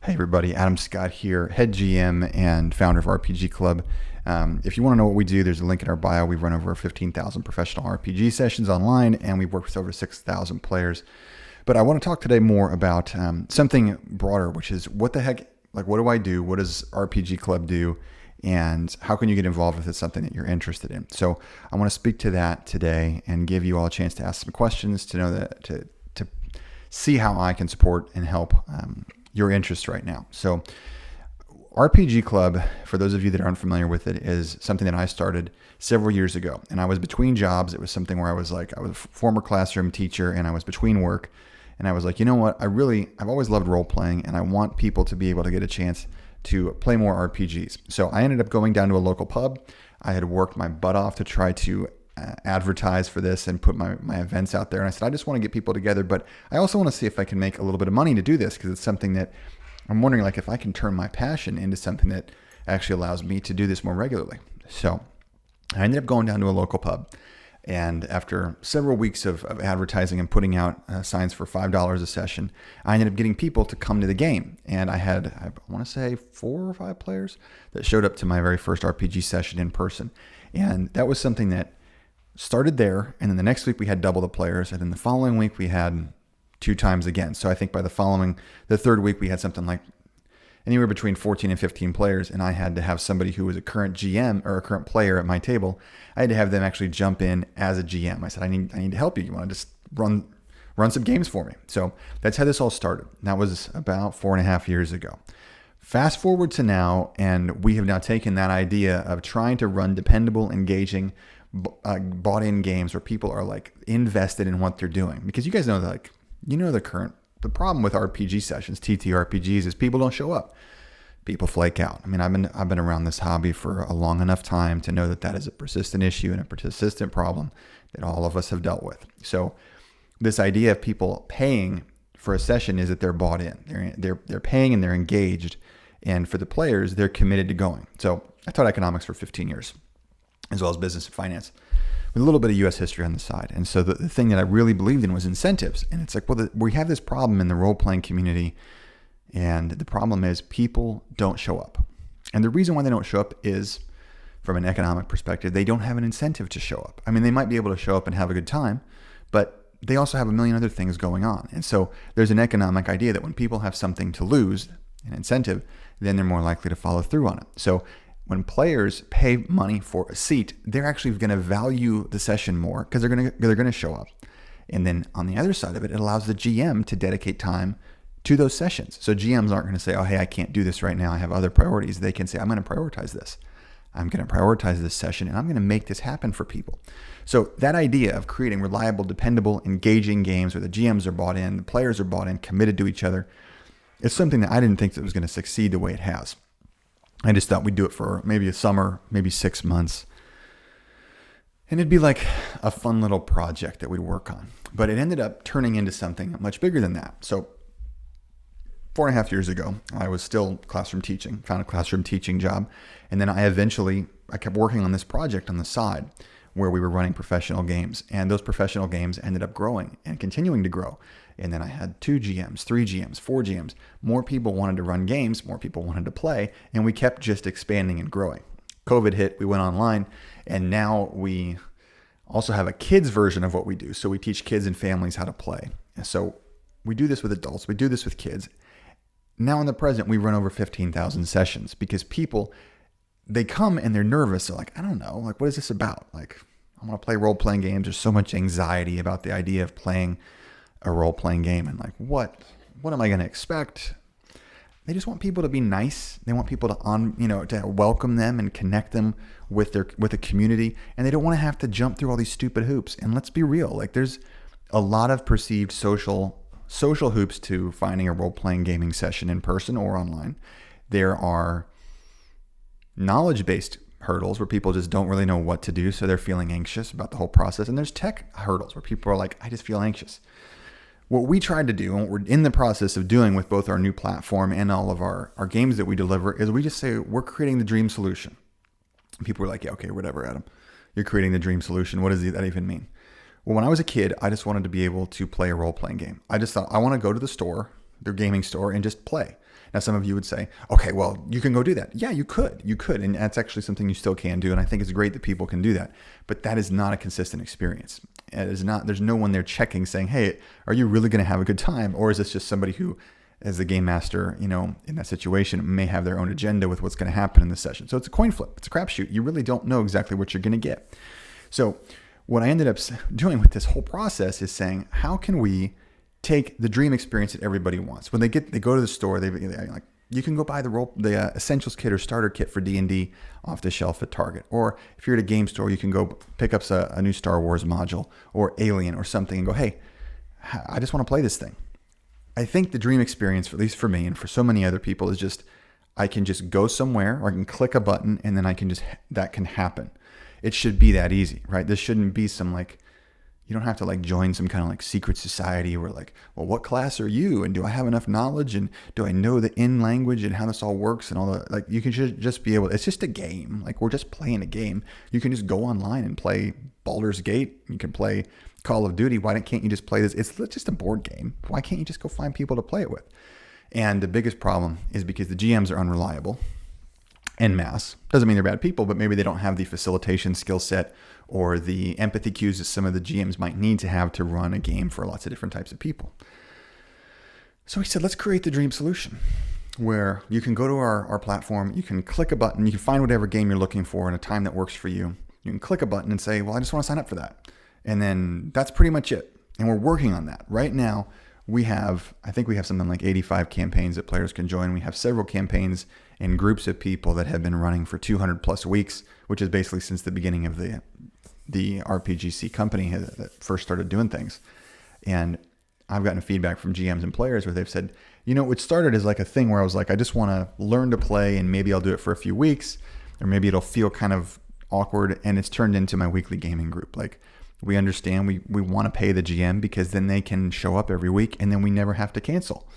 Hey everybody, Adam Scott here, head GM and founder of RPG Club. If you want to know what we do, there's a link in our bio. We've run over 15,000 professional RPG sessions online, and we've worked with over 6,000 players. But I want to talk today more about something broader, which is what the heck, like what do I do? What does RPG Club do? And how can you get involved if it's something that you're interested in? So I want to speak to that today and give you all a chance to ask some questions to know that, to see how I can support and help your interest right now. So RPG Club, for those of you that aren't familiar with it, is something that I started several years ago. And I was between jobs. It was something where I was a former classroom teacher and I was between work. And I was like, you know what? I've always loved role playing and I want people to be able to get a chance to play more RPGs. So I ended up going down to a local pub. I had worked my butt off to try to advertise for this and put my events out there. And I said, I just want to get people together, but I also want to see if I can make a little bit of money to do this, because it's something that I'm wondering, like, if I can turn my passion into something that actually allows me to do this more regularly. So I ended up going down to a local pub. And after several weeks of advertising and putting out signs for $5 a session, I ended up getting people to come to the game. And I want to say 4 or 5 players that showed up to my very first RPG session in person. And that was something that started there, and then the next week we had double the players, and then the following week we had 2 times again. So I think by the third week we had something like anywhere between 14 and 15 players, and I had to have somebody who was a current GM or a current player at my table. I had to have them actually jump in as a GM. I said, I need to help you. You want to just run some games for me? So that's how this all started. That was about 4.5 years ago. Fast forward to now, and we have now taken that idea of trying to run dependable, engaging, bought-in games where people are like invested in what they're doing. Because you guys know that, the problem with RPG sessions, TTRPGs, is people don't show up. People flake out. I mean, I've been around this hobby for a long enough time to know that is a persistent issue and a persistent problem that all of us have dealt with. So this idea of people paying for a session is that they're bought in. They're paying and they're engaged. And for the players, they're committed to going. So I taught economics for 15 years, as well as business and finance, with a little bit of U.S. history on the side. And so the thing that I really believed in was incentives. And it's like, well, we have this problem in the role-playing community, and the problem is people don't show up. And the reason why they don't show up is, from an economic perspective, they don't have an incentive to show up. I mean, they might be able to show up and have a good time, but they also have a million other things going on. And so there's an economic idea that when people have something to lose, an incentive, then they're more likely to follow through on it. So when players pay money for a seat, they're actually going to value the session more because they're going to show up. And then on the other side of it, it allows the GM to dedicate time to those sessions. So GMs aren't going to say, oh, hey, I can't do this right now. I have other priorities. They can say, I'm going to prioritize this. I'm going to prioritize this session, and I'm going to make this happen for people. So that idea of creating reliable, dependable, engaging games where the GMs are bought in, the players are bought in, committed to each other, it's something that I didn't think that was going to succeed the way it has. I just thought we'd do it for maybe a summer, maybe 6 months. And it'd be like a fun little project that we'd work on. But it ended up turning into something much bigger than that. So 4.5 years ago, I was still classroom teaching, found a classroom teaching job. And then I kept working on this project on the side where we were running professional games. And those professional games ended up growing and continuing to grow. And then I had 2 GMs, 3 GMs, 4 GMs. More people wanted to run games, more people wanted to play, and we kept just expanding and growing. COVID hit, we went online, and now we also have a kids version of what we do. So we teach kids and families how to play. And so we do this with adults, we do this with kids. Now in the present, we run over 15,000 sessions because people, they come and they're nervous. They're like, I don't know, like, what is this about? Like, I want to play role-playing games. There's so much anxiety about the idea of playing a role-playing game, and like, what am I going to expect? They just want people to be nice. They want people to welcome them and connect them with the community, and they don't want to have to jump through all these stupid hoops. And let's be real, like, there's a lot of perceived social hoops to finding a role-playing gaming session in person or online. There are knowledge-based hurdles where people just don't really know what to do, so they're feeling anxious about the whole process. And there's tech hurdles where people are like, I just feel anxious. What we tried to do, and what we're in the process of doing with both our new platform and all of our games that we deliver, is we just say we're creating the dream solution. People were like, yeah, okay, whatever, Adam. You're creating the dream solution. What does that even mean? Well, when I was a kid, I just wanted to be able to play a role-playing game. I just thought, I want to go to the store, their gaming store, and just play. Now, some of you would say, okay, well, you can go do that. Yeah, you could. And that's actually something you still can do. And I think it's great that people can do that. But that is not a consistent experience. It is not, there's no one there checking saying, hey, are you really going to have a good time? Or is this just somebody who, as the game master, in that situation, may have their own agenda with what's going to happen in the session? So it's a coin flip. It's a crapshoot. You really don't know exactly what you're going to get. So what I ended up doing with this whole process is saying, how can we take the dream experience that everybody wants? When they go to the store, they like, you can go buy the essentials kit or starter kit for D&D off the shelf at Target. Or if you're at a game store, you can go pick up a new Star Wars module or Alien or something and go, hey, I just want to play this thing. I think the dream experience, at least for me and for so many other people, is just, I can just go somewhere or I can click a button and then that can happen. It should be that easy, right? This shouldn't be some you don't have to join some kind of secret society where well, what class are you? And do I have enough knowledge? And do I know the in language and how this all works and all the, you can just be able, it's just a game. We're just playing a game. You can just go online and play Baldur's Gate. You can play Call of Duty. Why can't you just play this? It's just a board game. Why can't you just go find people to play it with? And the biggest problem is because the GMs are unreliable en masse. Doesn't mean they're bad people, but maybe they don't have the facilitation skill set or the empathy cues that some of the GMs might need to have to run a game for lots of different types of people. So we said, let's create the dream solution where you can go to our platform, you can click a button, you can find whatever game you're looking for in a time that works for you. You can click a button and say, well, I just want to sign up for that. And then that's pretty much it. And we're working on that. Right now, I think we have something like 85 campaigns that players can join. We have several campaigns and groups of people that have been running for 200 plus weeks, which is basically since the beginning of the RPGC company that first started doing things. And I've gotten feedback from GMs and players where they've said, it started as a thing where I was I just want to learn to play and maybe I'll do it for a few weeks or maybe it'll feel kind of awkward. And it's turned into my weekly gaming group. We understand we want to pay the GM because then they can show up every week and then we never have to cancel.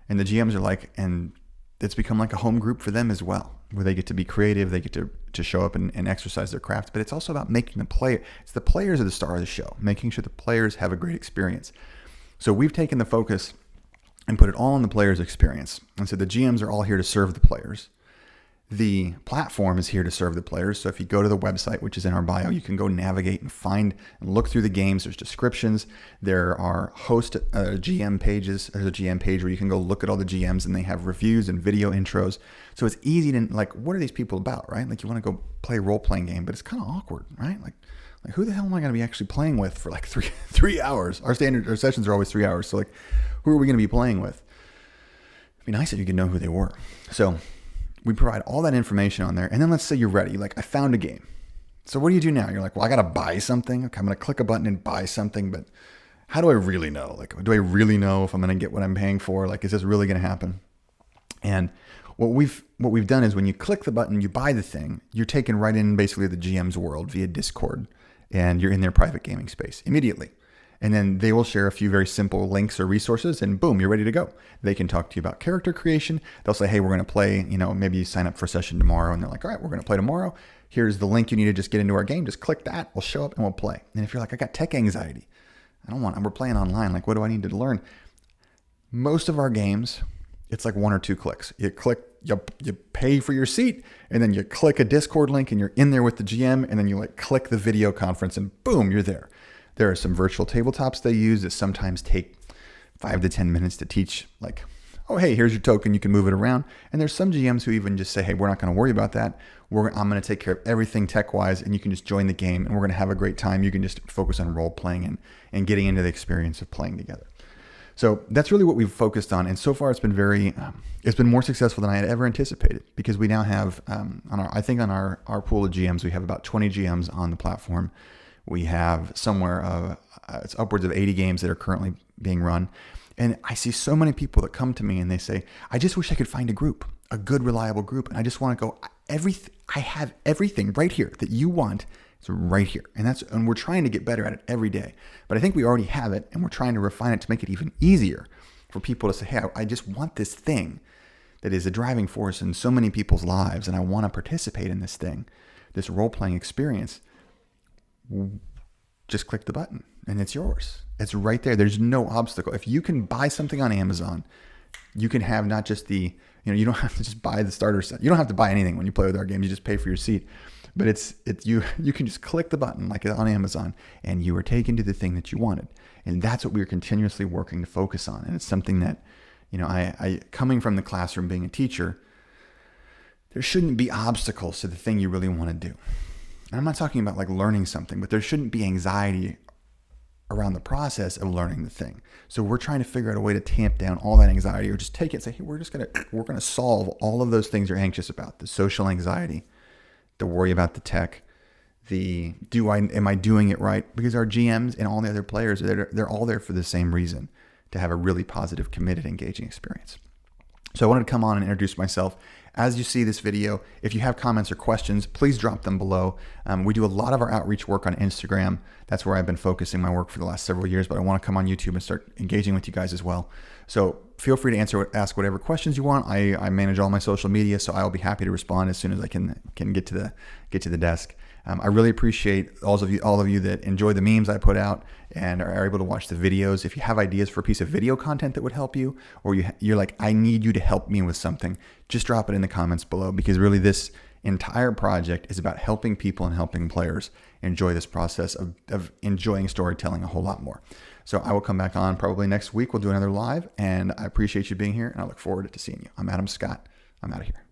And the GMs are and it's become a home group for them as well, where they get to be creative, they get to show up and exercise their craft. But it's also about making the players are the star of the show, making sure the players have a great experience. So we've taken the focus and put it all on the players' experience. And so the GMs are all here to serve the players. The platform is here to serve the players. So if you go to the website, which is in our bio, you can go navigate and find and look through the games. There's descriptions. There are host GM pages. There's a GM page where you can go look at all the GMs and they have reviews and video intros. So it's easy to what are these people about, right? You want to go play a role-playing game, but it's kind of awkward, right? Who the hell am I going to be actually playing with for 3 hours? Our sessions are always 3 hours. So who are we going to be playing with? It'd be nice if you could know who they were. So we provide all that information on there. And then let's say you're ready. I found a game. So what do you do now? You're well, I got to buy something. Okay, I'm going to click a button and buy something. But how do I really know? Do I really know if I'm going to get what I'm paying for? Is this really going to happen? And what we've done is when you click the button, you buy the thing, you're taken right in basically the GM's world via Discord. And you're in their private gaming space immediately. And then they will share a few very simple links or resources and boom, you're ready to go. They can talk to you about character creation. They'll say, hey, we're going to play, maybe you sign up for a session tomorrow and they're all right, we're going to play tomorrow. Here's the link you need to just get into our game. Just click that. We'll show up and we'll play. And if you're I got tech anxiety, we're playing online. What do I need to learn? Most of our games, it's 1 or 2 clicks. You click, you pay for your seat and then you click a Discord link and you're in there with the GM and then you click the video conference and boom, you're there. There are some virtual tabletops they use that sometimes take 5 to 10 minutes to teach, oh, hey, here's your token. You can move it around. And there's some GMs who even just say, hey, we're not going to worry about that. I'm going to take care of everything tech-wise, and you can just join the game, and we're going to have a great time. You can just focus on role-playing and getting into the experience of playing together. So that's really what we've focused on. And so far, it's been more successful than I had ever anticipated because we now have, on our pool of GMs, we have about 20 GMs on the platform. We have somewhere it's upwards of 80 games that are currently being run. And I see so many people that come to me and they say, I just wish I could find a group, a good, reliable group. And I just want to go, I have everything right here that you want. It's right here. And we're trying to get better at it every day. But I think we already have it and we're trying to refine it to make it even easier for people to say, hey, I just want this thing that is a driving force in so many people's lives. And I want to participate in this thing, this role-playing experience. Just click the button and it's yours. It's right there. There's no obstacle. If you can buy something on Amazon, you can have not just the You don't have to just buy the starter set. You don't have to buy anything when you play with our games. You just pay for your seat. But you can just click the button like on Amazon, and you are taken to the thing that you wanted. And that's what we're continuously working to focus on. And it's something that, I coming from the classroom, being a teacher, there shouldn't be obstacles to the thing you really want to do. And I'm not talking about like learning something, but there shouldn't be anxiety around the process of learning the thing. So we're trying to figure out a way to tamp down all that anxiety, or just take it and say, hey, we're going to solve all of those things you're anxious about: the social anxiety, the worry about the tech, am I doing it right? Because our GMs and all the other players, they're all there for the same reason: to have a really positive, committed, engaging experience. So I wanted to come on and introduce myself. As you see this video, if you have comments or questions, please drop them below. We do a lot of our outreach work on Instagram. That's where I've been focusing my work for the last several years, but I want to come on YouTube and start engaging with you guys as well. So feel free to ask whatever questions you want. I manage all my social media, so I'll be happy to respond as soon as I can get to the desk. I really appreciate all of you that enjoy the memes I put out and are able to watch the videos. If you have ideas for a piece of video content that would help you, or you're like, I need you to help me with something, just drop it in the comments below, because really this entire project is about helping people and helping players enjoy this process of enjoying storytelling a whole lot more. So I will come back on probably next week. We'll do another live, and I appreciate you being here, and I look forward to seeing you. I'm Adam Scott. I'm out of here.